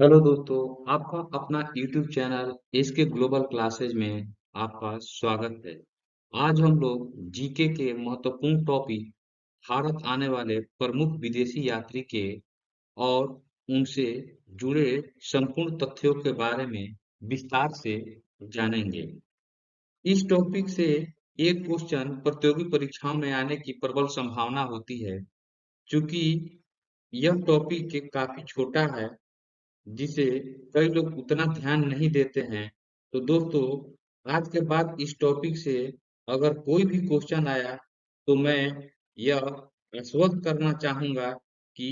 Hello दोस्तों, आपका अपना YouTube channel SK global classes में आपका स्वागत है। आज हम लोग जीके के महत्वपूर्ण टॉपिक भारत आने वाले प्रमुख विदेशी यात्री के और उनसे जुड़े संपूर्ण तथ्यों के बारे में विस्तार से जानेंगे। इस टॉपिक से एक क्वेश्चन प्रतियोगी परीक्षाओं में आने की प्रबल संभावना होती है, क्योंकि यह टॉपिक काफी छोटा है जिसे कई लोग उतना ध्यान नहीं देते हैं। तो दोस्तों, आज के बाद इस टॉपिक से अगर कोई भी क्वेश्चन आया तो मैं यह आश्वस्त करना चाहूंगा कि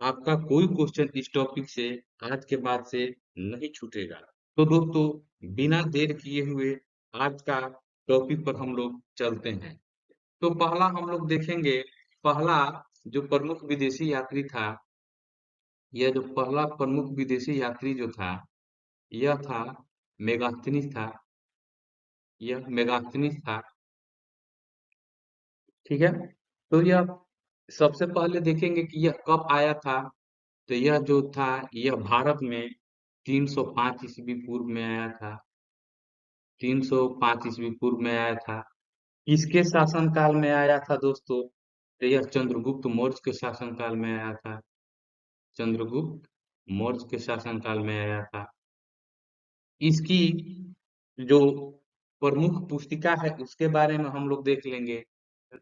आपका कोई क्वेश्चन इस टॉपिक से आज के बाद से नहीं छूटेगा। तो दोस्तों, बिना देर किए हुए आज का टॉपिक पर हम लोग चलते हैं। तो पहला हम लोग देखेंगे, पहला जो प्रमुख विदेशी यात्री था, यह जो पहला प्रमुख विदेशी यात्री जो था, यह था मेगास्थनीज था। यह मेगास्थनीज था। ठीक है। तो यह सबसे पहले देखेंगे कि यह कब आया था। तो यह जो था, यह भारत में 305 ईस्वी पूर्व में आया था। 305 ईस्वी पूर्व में आया था। इसके शासनकाल में आया था दोस्तों। तो यह चंद्रगुप्त मौर्य के शासनकाल में आया था। चंद्रगुप्त मौर्य के शासनकाल में आया था। इसकी जो प्रमुख पुस्तिका है उसके बारे में हम लोग देख लेंगे।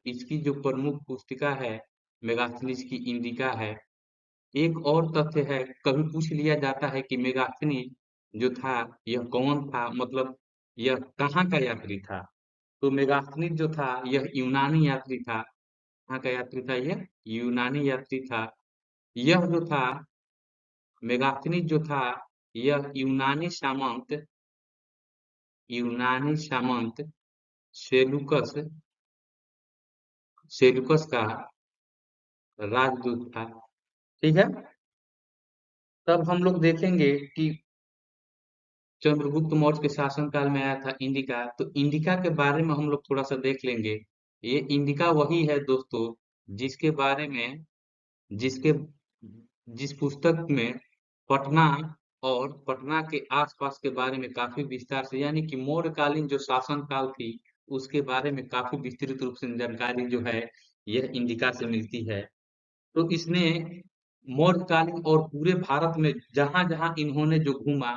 इसकी जो प्रमुख पुस्तिका है मेगास्थनीज की इंडिका है। एक और तथ्य है, कभी पूछ लिया जाता है कि मेगास्थनीज जो था यह कौन था, मतलब यह कहाँ का यात्री था। तो मेगास्थनीज जो था यह यूनानी यात्री था। कहाँ का यात्री था? यह यूनानी यात्री था। यह जो था मेगास्थनीज जो था, यह यूनानी सामंत सेलुकस सेलुकस का राजदूत था। ठीक है। तब हम लोग देखेंगे कि चंद्रगुप्त मौर्य के शासनकाल में आया था इंडिका। तो इंडिका के बारे में हम लोग थोड़ा सा देख लेंगे। ये इंडिका वही है दोस्तों जिसके बारे में जिसके जिस पुस्तक में पटना और पटना के आसपास के बारे में काफी विस्तार से, यानी कि मौर्यकालीन जो शासन काल थी उसके बारे में काफी विस्तृत रूप से जानकारी जो है यह इंडिका से मिलती है। तो इसने मौर्यकालीन और पूरे भारत में जहां जहां इन्होंने जो घूमा,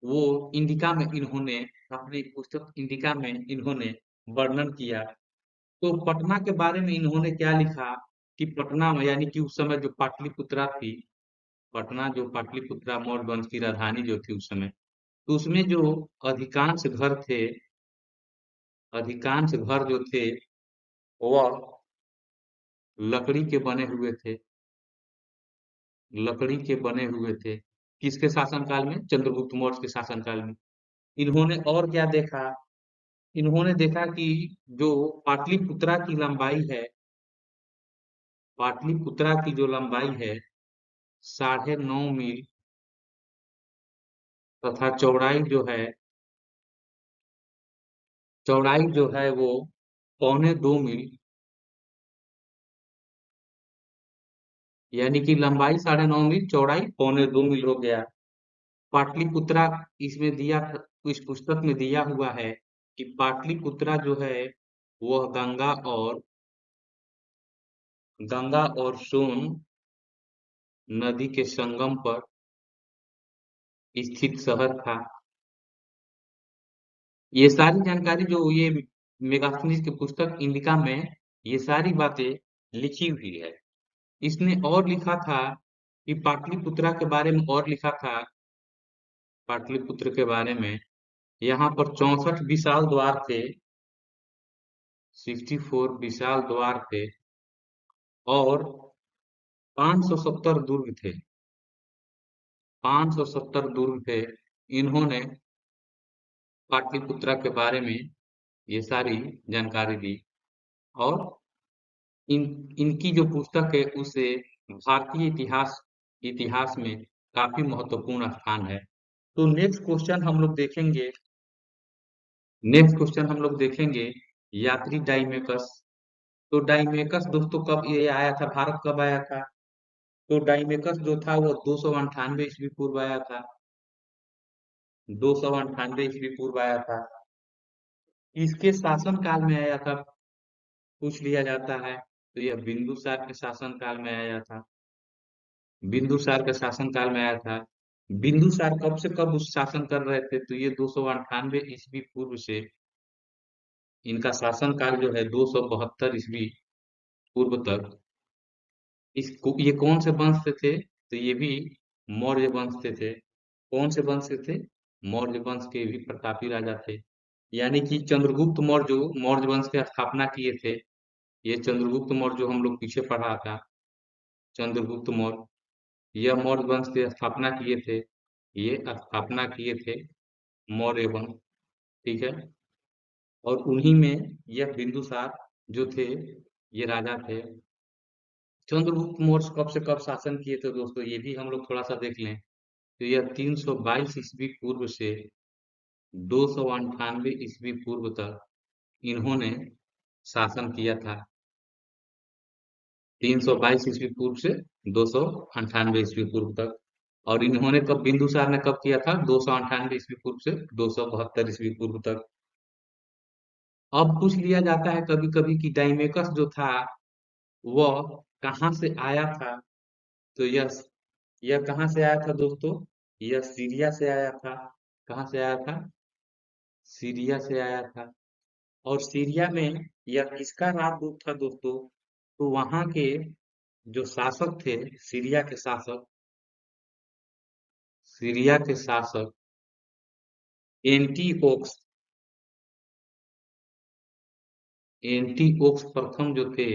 वो इंडिका में इन्होंने अपनी पुस्तक इंडिका में इन्होंने वर्णन किया। तो पटना के बारे में इन्होंने क्या लिखा कि पटना में, यानी कि उस समय जो पाटलिपुत्रा थी, पटना जो पाटलिपुत्रा मौर्य वंश की राजधानी जो थी उस समय, तो उसमें जो अधिकांश घर थे, अधिकांश घर जो थे वह लकड़ी के बने हुए थे। लकड़ी के बने हुए थे। किसके शासनकाल में? चंद्रगुप्त मौर्य के शासनकाल में। इन्होंने और क्या देखा? इन्होंने देखा कि जो पाटलिपुत्रा की लंबाई है, पाटलिपुत्रा की जो लंबाई है 9.5 मील, तथा चौड़ाई जो है वो 2.25 मील, यानी कि लंबाई 9.5 मील, चौड़ाई 2.25 मील हो गया। पाटलिपुत्रा इसमें दिया, इस पुस्तक में दिया हुआ है कि पाटलिपुत्रा जो है वह गंगा और सोन नदी के संगम पर स्थित शहर था। ये सारी जानकारी जो ये मेगास्थनीज की पुस्तक इंडिका में ये सारी बातें लिखी हुई है। इसने और लिखा था कि पाटलिपुत्रा के बारे में और लिखा था, पाटलिपुत्र के बारे में यहाँ पर 64 विशाल द्वार थे, 64 विशाल द्वार थे, और 570 दुर्ग थे। 570 दुर्ग थे। इन्होंने पाटलिपुत्रा के बारे में ये सारी जानकारी दी। और इन इनकी जो पुस्तक है उसे भारतीय इतिहास इतिहास में काफी महत्वपूर्ण स्थान है। तो नेक्स्ट क्वेश्चन हम लोग देखेंगे यात्री डाइमेकस। तो डाइमेकस दोस्तों कब ये आया था, भारत कब आया था? तो डाइमेकस जो था वो 298 ईस्वी पूर्व आया था। 298 ईस्वी पूर्व आया था। इसके शासन काल में आया था, पूछ लिया जाता है, तो यह बिंदुसार के शासन काल में आया था। बिंदुसार के शासन काल में आया था। बिंदुसार कब से कब उस शासन कर रहे थे, तो ये 298 ईस्वी पूर्व से इनका शासन काल जो है 272 ईस्वी पूर्व तक। ये कौन से वंश से थे, तो ये भी मौर्य वंश से थे। कौन से वंश से थे? मौर्य वंश के भी प्रतापी राजा थे। यानी कि चंद्रगुप्त मौर्य जो मौर्य वंश की स्थापना किए थे, ये चंद्रगुप्त मौर्य जो हम लोग पीछे पढ़ा था, चंद्रगुप्त मौर्य, यह मौर्य वंश की स्थापना किए थे। ये स्थापना किए थे मौर्य वंश। ठीक है। और उन्हीं में यह बिंदुसार जो थे, ये राजा थे। चंद्रगुप्त मौर्य कब से कब शासन किए थे दोस्तों, ये भी हम लोग थोड़ा सा देख लें। तो यह 322 ईस्वी पूर्व से 298 ईस्वी पूर्व तक इन्होंने शासन किया था। 322 ईस्वी पूर्व से 298 ईस्वी पूर्व तक। और इन्होंने कब, बिंदुसार ने कब किया था? 298 ईस्वी पूर्व से 272 ईस्वी पूर्व तक। अब पूछ लिया जाता है कभी कभी कि डाइमेकस जो था वह कहाँ से आया था। तो यह कहाँ से आया था दोस्तों? यह सीरिया से आया था। कहाँ से आया था? सीरिया से आया था। और सीरिया में यह किसका राजदूत था दोस्तों? तो वहां के जो शासक थे, सीरिया के शासक, सीरिया के शासक एंटीओक्स, एंटीओक्स प्रथम जो थे,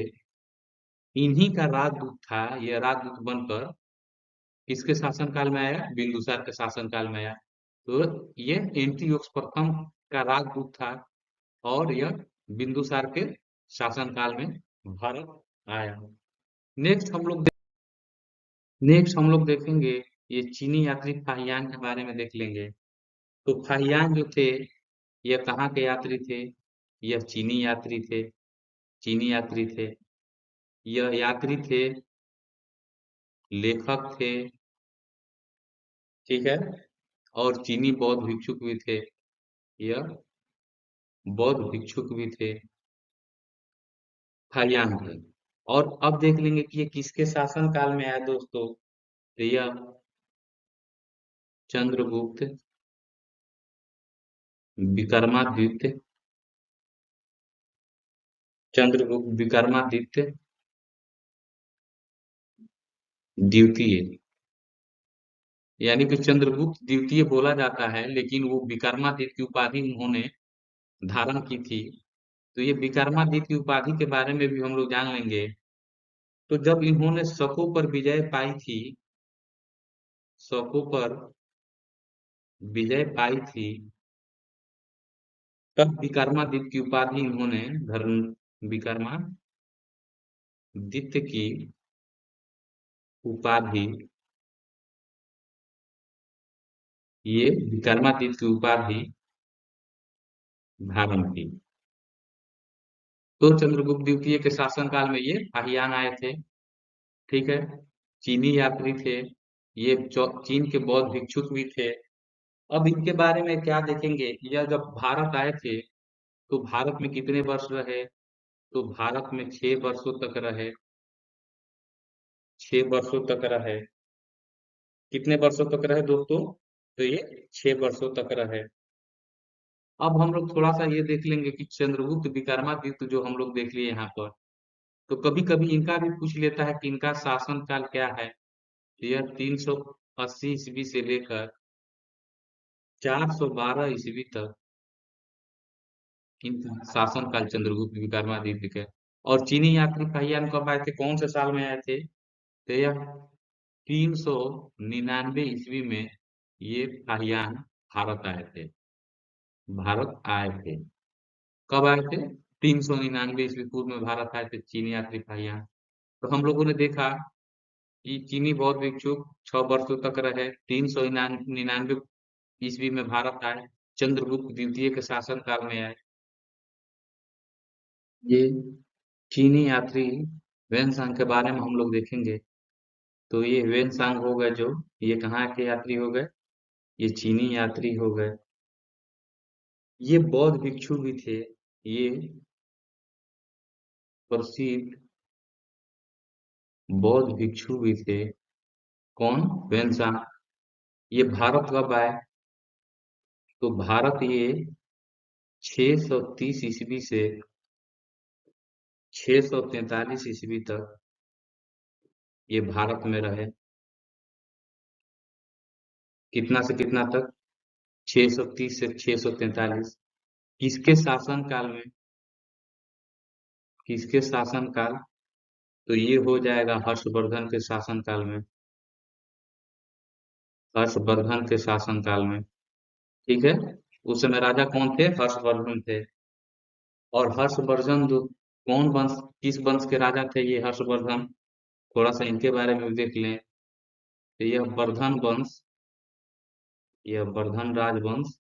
इन्हीं का राजदूत था। यह राजदूत बनकर किसके शासनकाल में आया? बिंदुसार के शासनकाल में आया। तो ये एंटीओक्स प्रथम का राजदूत था, और यह बिंदुसार के शासनकाल में भारत आया। नेक्स्ट हम लोग देखेंगे, ये चीनी यात्री फाहियान के बारे में देख लेंगे। तो फाहियान जो थे, यह कहाँ के यात्री थे? यह चीनी यात्री थे। चीनी यात्री थे। यह यात्री थे, लेखक थे। ठीक है। और चीनी बौद्ध भिक्षुक भी थे। यह बौद्ध भिक्षुक भी थे, फाहियान थे। और अब देख लेंगे कि ये किसके शासन काल में आया दोस्तों। तो यह चंद्रगुप्त विक्रमादित्य, चंद्रगुप्त विक्रमादित्य द्वितीय। यानी कि चंद्रगुप्त द्वितीय बोला जाता है, लेकिन वो विक्रमादित्य की उपाधि उन्होंने धारण की थी। तो ये विक्रमादित्य की उपाधि के बारे में भी हम लोग जान लेंगे। तो जब इन्होंने शकों पर विजय पाई थी, शकों पर विजय पाई थी, तब विक्रमादित्य की उपाधि इन्होंने धर्म, विक्रमादित्य की उपाधि, ये विक्रमादित्य की उपाधि धारण की। तो चंद्रगुप्त द्वितीय के शासनकाल में ये फाहियान आए थे। ठीक है। चीनी यात्री थे। ये चीन के बौद्ध भिक्षुक भी थे। अब इनके बारे में क्या देखेंगे, यह जब भारत आए थे तो भारत में कितने वर्ष रहे? तो भारत में 6 वर्षों तक रहे। 6 वर्षों तक रहे। कितने वर्षों तक रहे दोस्तों? तो ये 6 वर्षों तक रहे। अब हम लोग थोड़ा सा ये देख लेंगे कि चंद्रगुप्त विक्रमादित्य जो हम लोग देख लिए यहाँ पर, तो कभी कभी इनका भी पूछ लेता है कि इनका शासन काल क्या है। तो यह 380 ईस्वी से लेकर 412 ईस्वी तक इनका शासन काल चंद्रगुप्त विक्रमादित्य के। और चीनी यात्री फाहियान कब आए थे, कौन से साल में आए थे? तो यह 399 ईस्वी में ये फाहियान भारत आए थे। भारत आए थे। कब आए थे? 399 ईस्वी पूर्व में भारत आए थे चीनी यात्री फाहियान। तो हम लोगों ने देखा कि चीनी बौद्ध भिक्षुक 6 वर्षों तक रहे, 399 ईस्वी में भारत आए, चंद्रगुप्त द्वितीय के शासन काल में आए। ये चीनी यात्री वेनसांग के बारे में हम लोग देखेंगे। तो ये ह्वेनसांग हो गए, जो ये कहाँ के यात्री हो गए, ये चीनी यात्री हो गए। ये बौद्ध भिक्षु भी थे, ये प्रसिद्ध बौद्ध भिक्षु भी थे। कौन? ह्वेनसांग। ये भारत कब आए? तो भारत ये 630 ईस्वी से 643 ईस्वी तक ये भारत में रहे। कितना से कितना तक? 630 से 643। किसके शासन काल में? किसके शासन काल? तो ये हो जाएगा हर्षवर्धन के शासन काल में। हर्षवर्धन के शासन काल में। ठीक है। उस समय राजा कौन थे? हर्षवर्धन थे। और हर्षवर्धन कौन वंश, किस वंश के राजा थे ये हर्षवर्धन? थोड़ा सा इनके बारे में भी देख लें। तो यह वर्धन वंश, यह वर्धन राजवंश,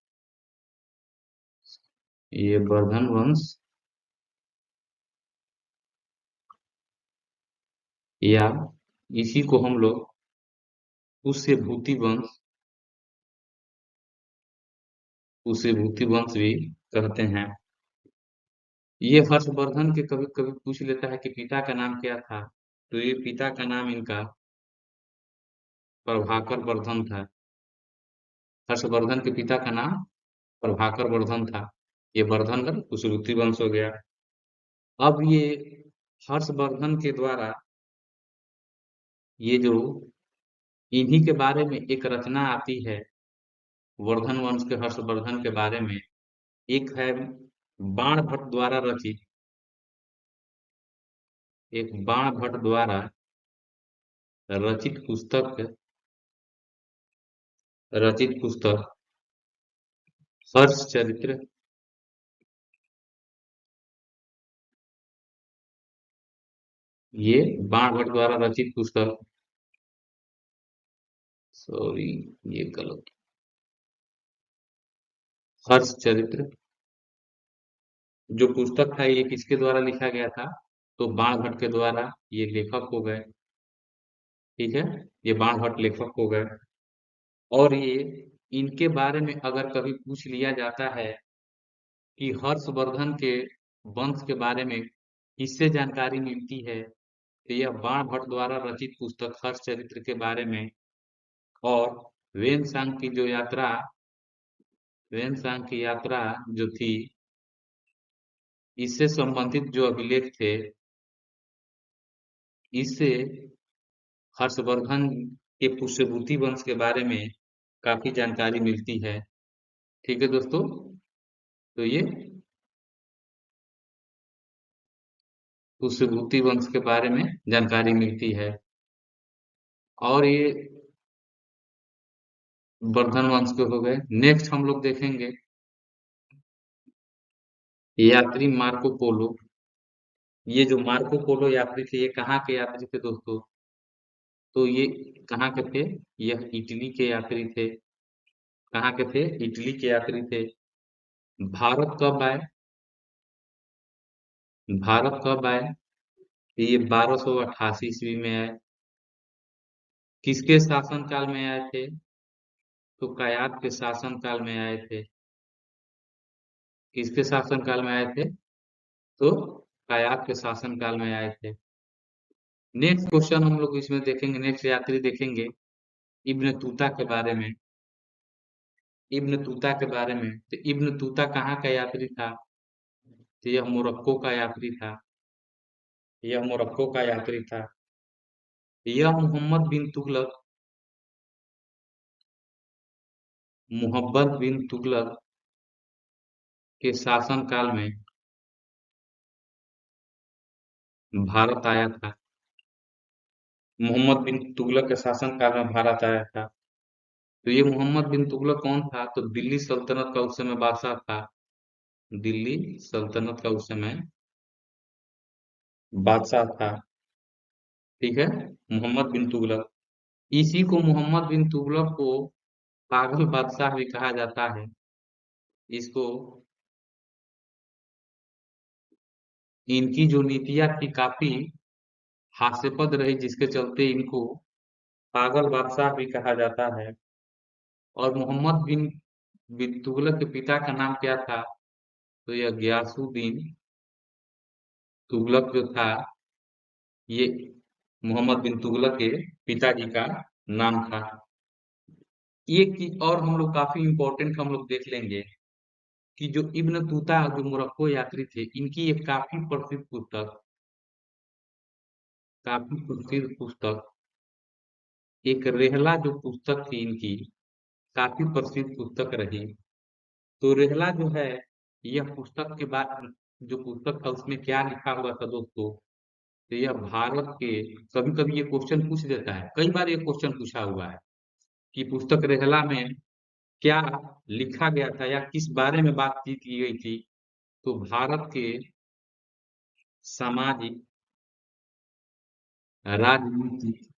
ये वर्धन वंश, या इसी को हम लोग पुष्यभूति वंश, पुष्यभूति वंश भी कहते हैं। ये हर्षवर्धन के कभी कभी पूछ लेता है कि पिता का नाम क्या था। तो ये पिता का नाम इनका प्रभाकर वर्धन था। हर्षवर्धन के पिता का नाम प्रभाकर वर्धन था। ये वर्धनगढ़ कुशरुति वंश हो गया। अब ये हर्षवर्धन के द्वारा ये जो इन्हीं के बारे में एक रचना आती है, वर्धन वंश के हर्षवर्धन के बारे में, एक है बाणभट्ट द्वारा रचित, एक बाणभट्ट द्वारा रचित पुस्तक, रचित पुस्तक हर्ष चरित्र। ये बाणभट्ट द्वारा रचित पुस्तक, सॉरी ये गलत, हर्ष चरित्र जो पुस्तक था ये किसके द्वारा लिखा गया था? तो बाणभट्ट के द्वारा। ये लेखक हो गए। ठीक है, ये बाणभट्ट लेखक हो गए। और ये इनके बारे में अगर कभी पूछ लिया जाता है कि हर्षवर्धन के वंश के बारे में किससे जानकारी मिलती है, तो यह बाणभट्ट द्वारा रचित पुस्तक हर्ष चरित्र के बारे में। और वेनसांग की जो यात्रा, वेनसांग की यात्रा जो थी, इससे संबंधित जो अभिलेख थे, इससे हर्षवर्धन के पुष्यभूति वंश के बारे में काफी जानकारी मिलती है। ठीक है दोस्तों, तो ये पुष्यभूति वंश के बारे में जानकारी मिलती है। और ये वर्धन वंश के हो गए। नेक्स्ट हम लोग देखेंगे यात्री मार्को पोलो। ये जो मार्को पोलो यात्री थे, ये कहाँ के यात्री थे दोस्तों? तो ये कहाँ के थे? यह इटली के यात्री थे। कहाँ के थे? इटली के यात्री थे। भारत कब आए? भारत कब आए? ये 1288 ईस्वी में आए। किसके शासन काल में आए थे? तो कयाद के शासन काल में आए थे। किसके शासन काल में आए थे? तो कयाद के शासन काल में आए थे। नेक्स्ट क्वेश्चन हम लोग इसमें देखेंगे, नेक्स्ट यात्री देखेंगे इब्न तूता के बारे में। इब्न तूता के बारे में, तो इब्न तूता कहाँ का यात्री था? तो यह मोरक्को का यात्री था। यह मोरक्को का यात्री था। यह मोहम्मद बिन तुगलक, मोहब्बत बिन तुगलक के शासन काल में भारत आया था। मोहम्मद बिन तुगलक के शासन काल में भारत आया था। तो ये मोहम्मद बिन तुगलक कौन था? तो दिल्ली सल्तनत का उस समय बादशाह था। दिल्ली सल्तनत का उस समय बादशाह था। ठीक है, मोहम्मद बिन तुगलक। इसी को मोहम्मद बिन तुगलक को पागल बादशाह भी कहा जाता है। इसको, इनकी जो नीतियां थी काफी हास्यास्पद रही, जिसके चलते इनको पागल बादशाह भी कहा जाता है। और मोहम्मद बिन बिन तुगलक के पिता का नाम क्या था? तो यह गयासुद्दीन तुगलक जो था, ये मोहम्मद बिन तुगलक के पिताजी का नाम था। एक चीज और हम लोग काफी इम्पोर्टेंट हम लोग देख लेंगे कि जो इब्न तूता जो मोरक्को यात्री थे, इनकी एक काफी प्रसिद्ध पुस्तक, एक रेहला जो पुस्तक थी इनकी, काफी प्रसिद्ध पुस्तक रही। तो रेहला जो है, यह पुस्तक के बाद जो पुस्तक था उसमें क्या लिखा हुआ था दोस्तों? तो यह भारत के, कभी कभी ये क्वेश्चन पूछ देता है, कई बार ये क्वेश्चन पूछा हुआ है कि पुस्तक रेहला में क्या लिखा गया था या किस बारे में बातचीत की गई थी? तो भारत के सामाजिक, राजनीतिक,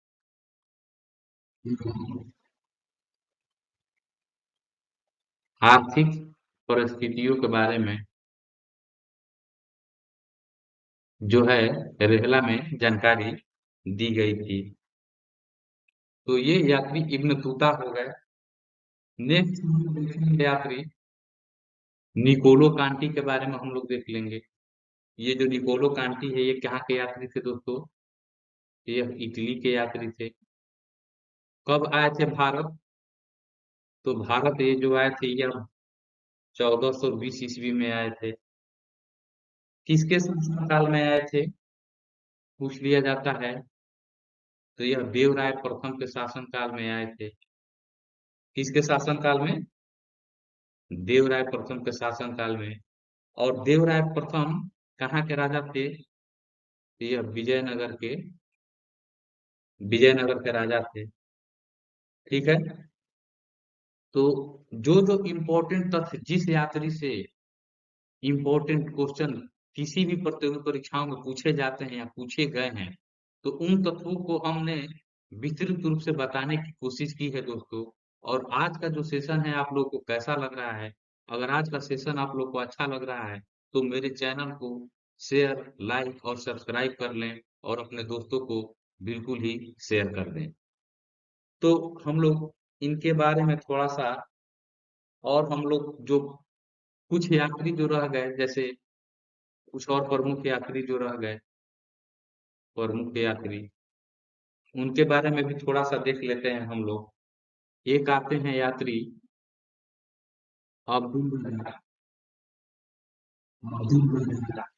आर्थिक परिस्थितियों के बारे में जो है रेहला में जानकारी दी गई थी। तो ये यात्री इब्न तूता हो गए। नेक्स्ट यात्री निकोलो कांटी के बारे में हम लोग देख लेंगे। ये जो निकोलो कांटी है, ये कहाँ के यात्री थे दोस्तों? ये इटली के यात्री थे। कब आए थे भारत? तो भारत ये जो आए थे, ये 1420 ईस्वी में आए थे। किसके शासनकाल में आए थे, पूछ लिया जाता है। तो यह देवराय प्रथम के शासनकाल में आए थे। किसके शासनकाल में? देवराय प्रथम के शासनकाल में। और देवराय प्रथम कहाँ के राजा थे? तो यह विजयनगर के राजा थे। ठीक है। तो जो जो इम्पोर्टेंट तथ्य जिस यात्री से इम्पोर्टेंट क्वेश्चन किसी भी प्रतियोगी परीक्षाओं में पूछे जाते हैं या पूछे गए हैं, तो उन तत्वों को हमने विस्तृत रूप से बताने की कोशिश की है दोस्तों। और आज का जो सेशन है आप लोग को कैसा लग रहा है? अगर आज का सेशन आप लोग को अच्छा लग रहा है तो मेरे चैनल को शेयर, लाइक और सब्सक्राइब कर लें और अपने दोस्तों को बिल्कुल ही शेयर कर दें। तो हम लोग इनके बारे में थोड़ा सा, और हम लोग जो कुछ यात्री जो रह गए, जैसे कुछ और प्रमुख यात्री जो रह गए, प्रमुख यात्री, उनके बारे में भी थोड़ा सा देख लेते हैं हम लोग। एक आते हैं यात्री अब्दुल रज़ाक। अब्दुल रज़ाक।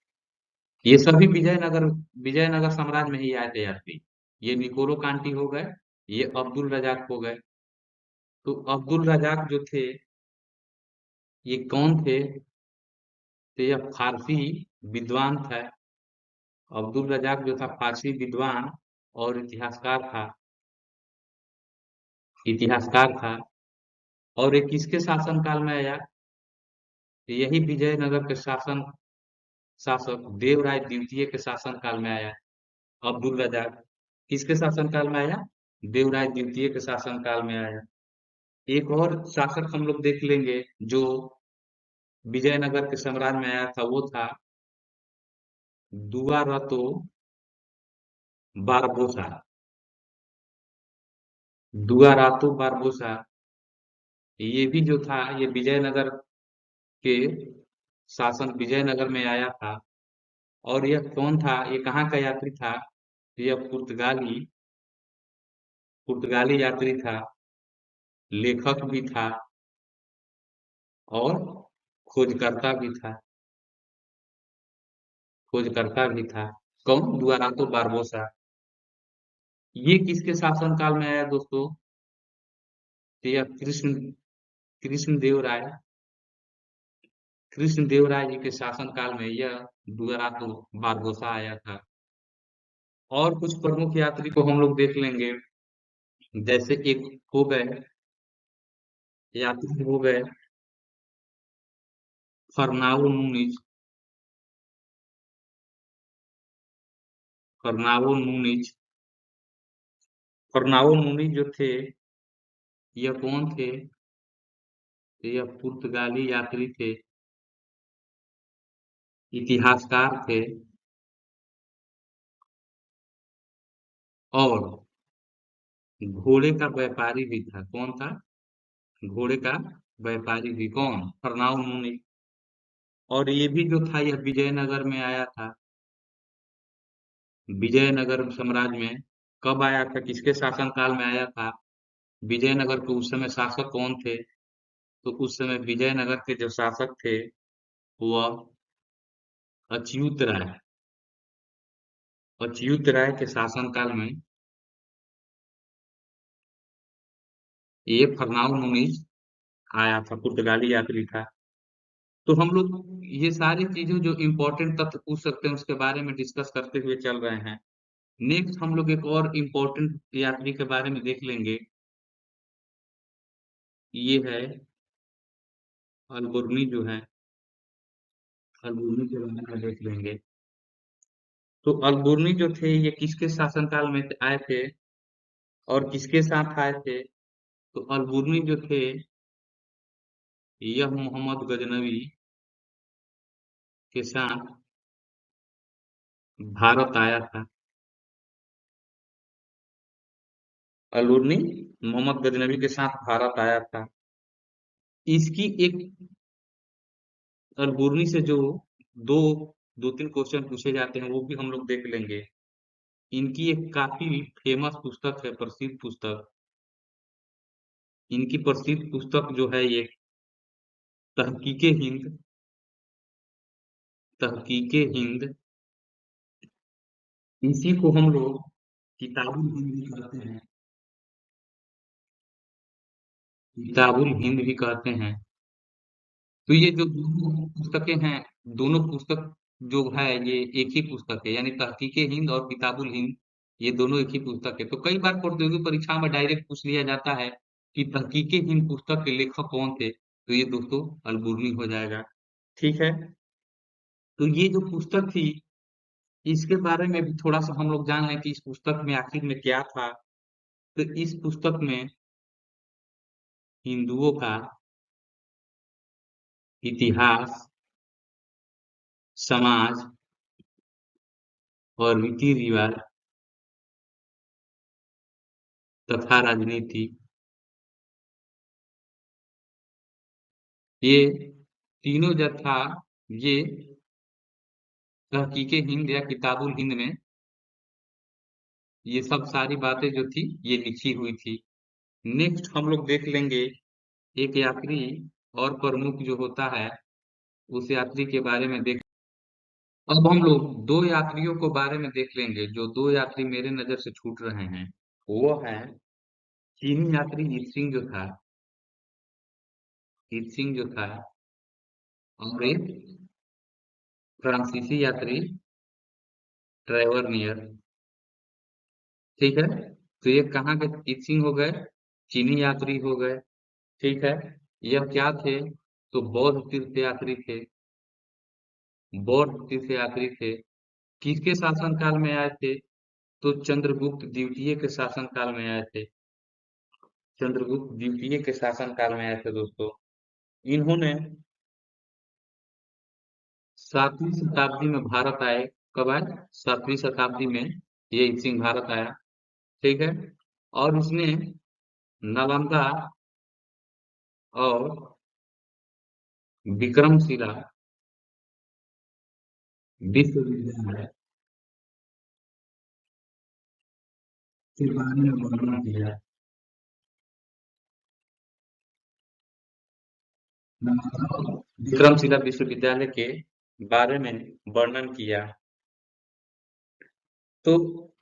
ये सभी विजयनगर साम्राज्य में ही आए थे यात्री। ये निकोलो कांटी हो गए, ये अब्दुल रजाक हो गए। तो अब्दुल रजाक जो थे, ये कौन थे? तो यह फारसी विद्वान था। अब्दुल रजाक जो था फारसी विद्वान और इतिहासकार था। और ये किसके शासन काल में आया? तो यही विजयनगर के शासक देवराय द्वितीय के शासन काल में आया। अब्दुल रजाक किसके शासन काल में आया? देवराय द्वितीय के शासन काल में आया। एक और शासक हम लोग देख लेंगे जो विजयनगर के साम्राज्य में आया था, वो था दुआरतो बारबोसा। दुआरातो बारबोसा, ये भी जो था, ये विजयनगर के शासन विजयनगर में आया था। और यह कौन था, ये कहाँ का यात्री था? यह पुर्तगाली यात्री था, लेखक भी था और खोजकर्ता भी था। खोजकर्ता भी था। कौन? दुआरातो बारबोसा। ये किसके शासन काल में आया दोस्तों? तो यह कृष्ण देव राय, कृष्णदेवराय जी के शासन काल में यह दुआरातो बारबोसा आया था। और कुछ प्रमुख यात्री को हम लोग देख लेंगे। जैसे एक हो गए यात्री, हो गए फर्नाओ नूनिज। फर्नाओ नूनिज फर्नाओ नूनिज जो थे, यह कौन थे? तो यह पुर्तगाली यात्री थे, इतिहासकार थे और घोड़े का व्यापारी भी था। कौन था? घोड़े का व्यापारी भी। कौन? फरनाओ मुनि। और ये भी जो था यह विजयनगर में आया था। विजयनगर साम्राज्य में कब आया था? किसके शासनकाल में आया था? विजयनगर के उस समय शासक कौन थे? तो उस समय विजयनगर के जो शासक थे वह अच्युत राय। अच्युत राय के शासनकाल में ये फरनाओ मुनीज आया था, पुर्तगाली यात्री था। तो हम लोग ये सारी चीजें जो इम्पोर्टेंट तथ्य पूछ सकते हैं उसके बारे में डिस्कस करते हुए चल रहे हैं। नेक्स्ट हम लोग एक और इम्पोर्टेंट यात्री के बारे में देख लेंगे। ये है अलबुर्नी जो है, अलबुर्नी के बारे में देख लेंगे। तो अलबुर्नी जो थे ये किसके शासनकाल में आए थे और किसके साथ आए थे? तो अलबुर्नी जो थे यह मोहम्मद गजनवी के साथ भारत आया था। अलबुर्नी मोहम्मद गजनवी के साथ भारत आया था। इसकी एक अलबुर्नी से जो दो दो तीन क्वेश्चन पूछे जाते हैं वो भी हम लोग देख लेंगे। इनकी एक काफी फेमस पुस्तक है, प्रसिद्ध पुस्तक। इनकी प्रसिद्ध पुस्तक जो है ये तहकीके हिंद। तहकीके हिंद, इसी को हम लोग किताबुल हिंद भी कहते हैं। किताबुल हिंद भी कहते हैं। तो ये जो दोनों पुस्तकें हैं, दोनों पुस्तक जो है ये एक ही पुस्तक है, यानी तहकीके हिंद और किताबुल हिंद ये दोनों एक ही पुस्तक है। तो कई बार प्रतियोगी परीक्षा में डायरेक्ट पूछ लिया जाता है कि तहकीके हिंद पुस्तक के लेखक कौन थे, तो ये दोस्तों अलबुर्नी हो जाएगा। ठीक है। तो ये जो पुस्तक थी इसके बारे में भी थोड़ा सा हम लोग जान लें कि इस पुस्तक में आखिर में क्या था। तो इस पुस्तक में हिंदुओं का इतिहास, समाज और रीति रिवाज तथा राजनीति, ये तीनों जो था ये तहकीके हिंद या किताबुल हिंद में ये सब सारी बातें जो थी ये लिखी हुई थी। नेक्स्ट हम लोग देख लेंगे एक यात्री और प्रमुख जो होता है उस यात्री के बारे में देख। अब हम लोग दो यात्रियों को बारे में देख लेंगे। जो दो यात्री मेरे नजर से छूट रहे हैं वो है चीनी यात्री ईत्सिंग जो था, ईत्सिंग जो था, और एक फ्रांसीसी यात्री ट्रेवर नियर। ठीक है। तो ये कहाँ के ईत्सिंग हो गए? चीनी यात्री हो गए। ठीक है। यह क्या थे? तो बौद्ध तीर्थ यात्री थे। बौद्ध तीर्थ यात्री थे। किसके शासन काल में आए थे? तो चंद्रगुप्त द्वितीय के शासन काल में आए थे। चंद्रगुप्त द्वितीय के शासन काल में आए थे दोस्तों। इन्होंने 7वीं शताब्दी में भारत आए। कब आए? 7वीं शताब्दी में ये सिंह भारत आया। ठीक है। और उसने नालंदा और विक्रमशिला विश्वविद्यालय के बारे में वर्णन किया। नालंदा और विक्रमशिला विश्वविद्यालय के बारे में वर्णन किया। तो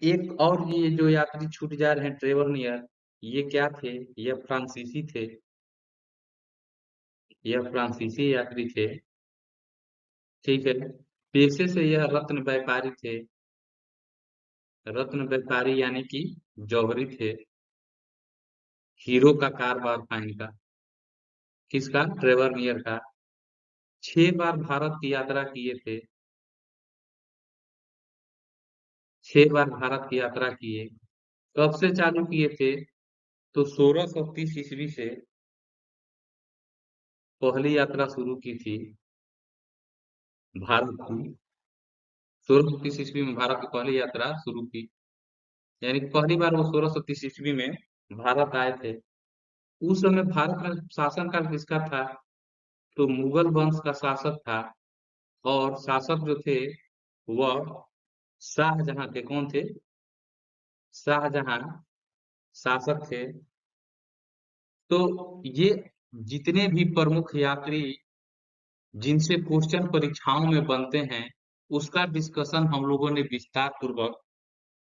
एक और ये जो यात्री छूट जा रहे हैं ट्रेवर नियर, ये क्या थे? यह फ्रांसीसी थे। यह फ्रांसीसी यात्री थे। ठीक है। पेशे से यह रत्न व्यापारी थे। रत्न व्यापारी यानी कि जौहरी थे। हीरो का कारोबार था इनका। किसका? ट्रेवर नियर का। 6 बार भारत की यात्रा किए थे। 6 बार भारत की यात्रा किए। कब से चालू किए थे? तो 1630 ईस्वी से पहली यात्रा शुरू की थी भारत की। 1630 ईस्वी में भारत की पहली यात्रा शुरू की। यानी कि पहली बार वो 1630 ईस्वी में भारत आए थे। उस समय भारत में शासनकाल किसका था? तो मुगल वंश का शासक था और शासक जो थे वह शाहजहां थे। कौन थे? शाहजहां शासक थे। तो ये जितने भी प्रमुख यात्री जिनसे क्वेश्चन परीक्षाओं में बनते हैं, उसका डिस्कशन हम लोगों ने विस्तार पूर्वक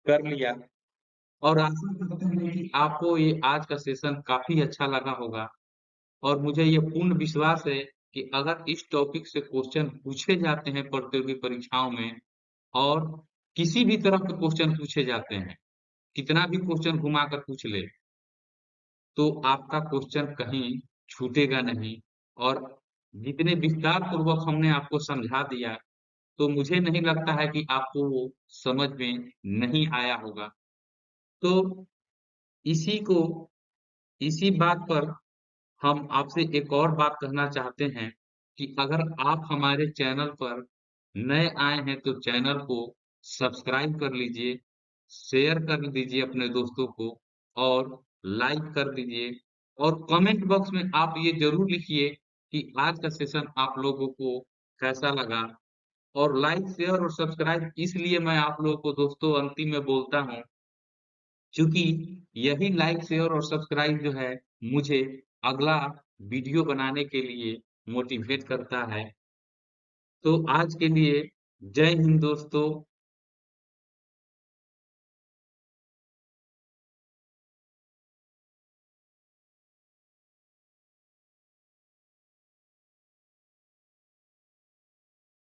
कर लिया और आशा करते हैं कि आपको ये आज का सेशन काफी अच्छा लगा होगा और मुझे ये पूर्ण विश्वास है कि अगर इस टॉपिक से क्वेश्चन पूछे जाते हैं प्रतियोगी परीक्षाओं में और किसी भी तरह के क्वेश्चन पूछे जाते हैं, कितना भी क्वेश्चन घुमा कर पूछ ले, तो आपका क्वेश्चन कहीं छूटेगा नहीं और जितने विस्तार पूर्वक हमने आपको समझा दिया, तो मुझे नहीं लगता है कि आपको वो समझ में नहीं आया होगा। तो इसी को इसी बात पर हम आपसे एक और बात कहना चाहते हैं कि अगर आप हमारे चैनल पर नए आए हैं तो चैनल को सब्सक्राइब कर लीजिए, शेयर कर दीजिए अपने दोस्तों को और लाइक कर दीजिए और कमेंट बॉक्स में आप ये ज़रूर लिखिए कि आज का सेशन आप लोगों को कैसा लगा और लाइक, शेयर और सब्सक्राइब इसलिए मैं आप लोगों को दोस्तों अंतिम में बोलता हूँ क्योंकि यही लाइक शेयर और सब्सक्राइब जो है मुझे अगला वीडियो बनाने के लिए मोटिवेट करता है। तो आज के लिए जय हिंद दोस्तों।